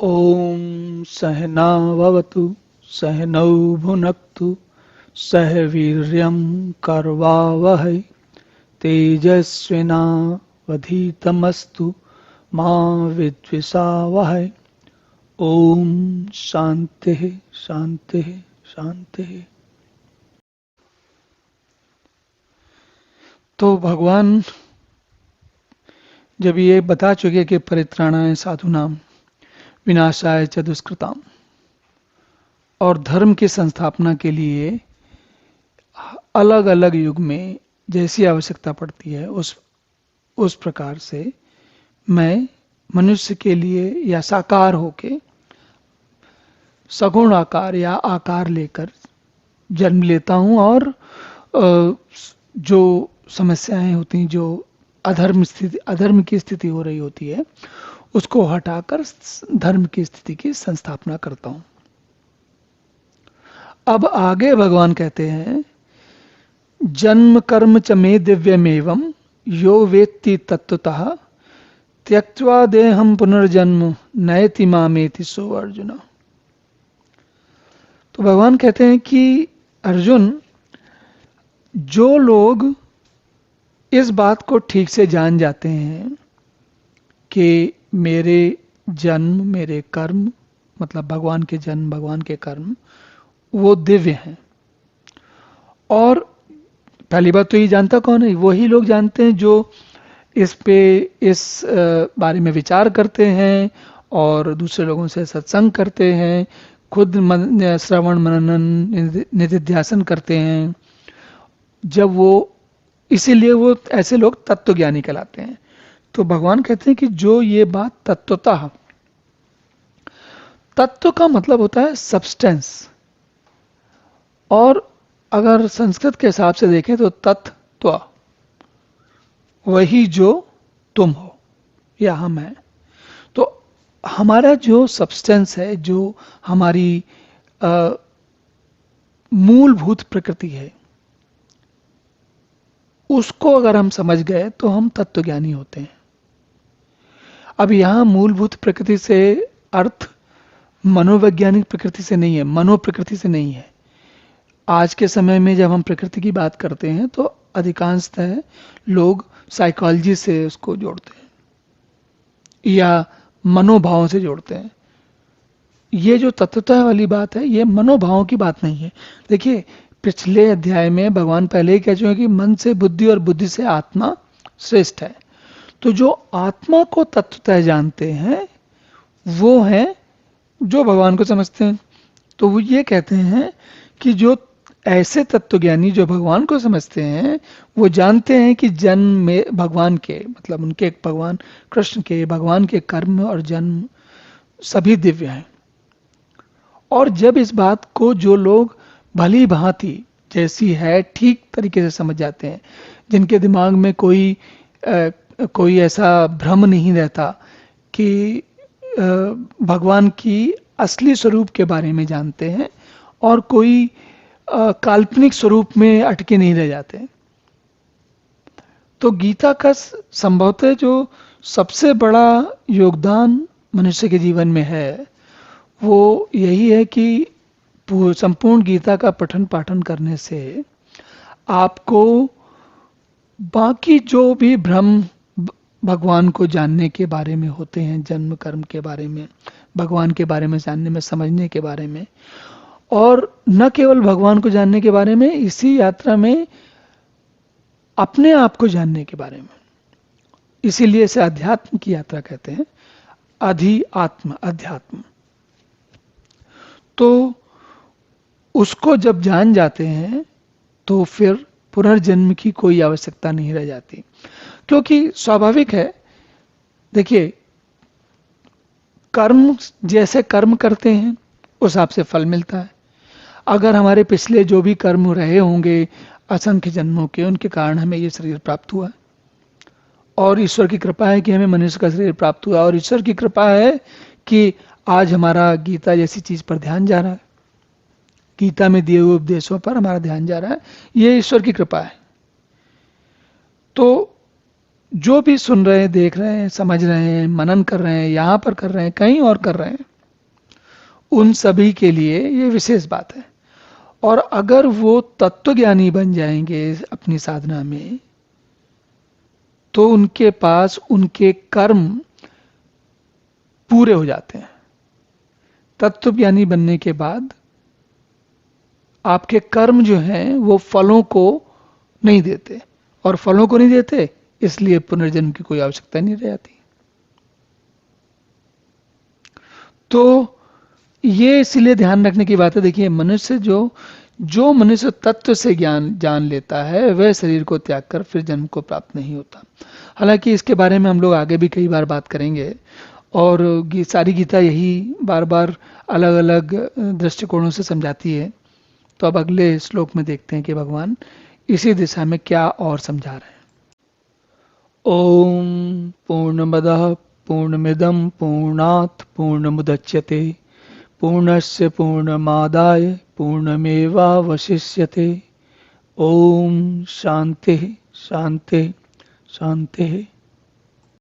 ॐ सहना भवतु सहनौ भुनक्तु सह वीर्यं करवावहै तेजस्विनावधीतमस्तु मा विद्विषावहै। ओम शांति शांति शांति। तो भगवान जब ये बता चुके कि परित्राणाय साधूनाम विनाशाय च दुष्कृताम, और धर्म की संस्थापना के लिए अलग अलग युग में जैसी आवश्यकता पड़ती है उस प्रकार से मैं मनुष्य के लिए या साकार होके सगुण आकार या आकार लेकर जन्म लेता हूँ, और जो समस्याएं होती हैं, जो अधर्म की स्थिति हो रही होती है, उसको हटाकर धर्म की स्थिति की संस्थापना करता हूं। अब आगे भगवान कहते हैं, जन्म कर्म च मे दिव्यमेवं यो वेत्ति तत्वतः त्यक्त्वा देहं पुनर्जन्म नयति मामेति सो अर्जुन। तो भगवान कहते हैं कि अर्जुन, जो लोग इस बात को ठीक से जान जाते हैं कि मेरे जन्म मेरे कर्म, मतलब भगवान के जन्म भगवान के कर्म, वो दिव्य हैं। और पहली बात तो ये जानता कौन है? वही लोग जानते हैं जो इस बारे में विचार करते हैं और दूसरे लोगों से सत्संग करते हैं, खुद श्रवण मनन निधिध्यासन करते हैं। जब वो इसीलिए वो ऐसे लोग तत्वज्ञानी कहलाते हैं। तो भगवान कहते हैं कि जो ये बात तत्वतः, तत्व का मतलब होता है सब्सटेंस, और अगर संस्कृत के हिसाब से देखें तो तत्व वही जो तुम हो या हम हैं। तो हमारा जो सब्सटेंस है, जो हमारी मूलभूत प्रकृति है, उसको अगर हम समझ गए तो हम तत्वज्ञानी होते हैं। अब यहां मूलभूत प्रकृति से अर्थ मनोवैज्ञानिक प्रकृति से नहीं है, मनो प्रकृति से नहीं है। आज के समय में जब हम प्रकृति की बात करते हैं तो अधिकांशतः लोग साइकोलॉजी से उसको जोड़ते हैं या मनोभावों से जोड़ते हैं। ये जो तत्वतः वाली बात है, ये मनोभावों की बात नहीं है। देखिए, पिछले अध्याय में भगवान पहले ही कह चुके हैं कि मन से बुद्धि और बुद्धि से आत्मा श्रेष्ठ है। तो जो आत्मा को तत्वतः जानते हैं वो हैं जो भगवान को समझते हैं। तो वो ये कहते हैं कि जो ऐसे तत्वज्ञानी जो भगवान को समझते हैं, वो जानते हैं कि जन्म में भगवान के, मतलब उनके भगवान कृष्ण के, भगवान के कर्म और जन्म सभी दिव्य हैं। और जब इस बात को जो लोग भली भांति जैसी है ठीक तरीके से समझ जाते हैं, जिनके दिमाग में कोई ऐसा भ्रम नहीं रहता कि भगवान की असली स्वरूप के बारे में जानते हैं और कोई काल्पनिक स्वरूप में अटके नहीं रह जाते, तो गीता का संभवतः जो सबसे बड़ा योगदान मनुष्य के जीवन में है वो यही है कि संपूर्ण गीता का पठन पाठन करने से आपको बाकी जो भी भ्रम भगवान को जानने के बारे में होते हैं, जन्म कर्म के बारे में, भगवान के बारे में जानने में, समझने के बारे में, और न केवल भगवान को जानने के बारे में, इसी यात्रा में अपने आप को जानने के बारे में। इसीलिए इसे अध्यात्म की यात्रा कहते हैं, अध्यात्म। तो उसको जब जान जाते हैं तो फिर पुनर्जन्म की कोई आवश्यकता नहीं रह जाती, क्योंकि स्वाभाविक है। देखिए, कर्म जैसे कर्म करते हैं उस हिसाब से फल मिलता है। अगर हमारे पिछले जो भी कर्म रहे होंगे असंख्य जन्मों के, उनके कारण हमें ये शरीर प्राप्त हुआ, और ईश्वर की कृपा है कि हमें मनुष्य का शरीर प्राप्त हुआ, और ईश्वर की कृपा है कि आज हमारा गीता जैसी चीज पर ध्यान जा रहा है, गीता में दिए हुए उपदेशों पर हमारा ध्यान जा रहा है। ये ईश्वर की कृपा है। तो जो भी सुन रहे हैं, देख रहे हैं, समझ रहे हैं, मनन कर रहे हैं, यहां पर कर रहे हैं, कहीं और कर रहे हैं, उन सभी के लिए ये विशेष बात है। और अगर वो तत्वज्ञानी बन जाएंगे अपनी साधना में, तो उनके पास उनके कर्म पूरे हो जाते हैं। तत्वज्ञानी बनने के बाद आपके कर्म जो हैं वो फलों को नहीं देते, और फलों को नहीं देते इसलिए पुनर्जन्म की कोई आवश्यकता नहीं रह जाती। तो ये इसलिए ध्यान रखने की बात है। देखिए, मनुष्य जो मनुष्य तत्व से ज्ञान जान लेता है वह शरीर को त्याग कर फिर जन्म को प्राप्त नहीं होता। हालांकि इसके बारे में हम लोग आगे भी कई बार बात करेंगे, और सारी गीता यही बार बार अलग अलग दृष्टिकोणों से समझाती है। तो अब अगले श्लोक में देखते हैं कि भगवान इसी दिशा में क्या और समझा रहे हैं। ओम पूर्णमदः पूर्णमिदं पूर्णात् पूर्णमुदच्यते पूर्णस्य पूर्णमादाय पूर्णमेवावशिष्यते। ओम शांति शांति शांति।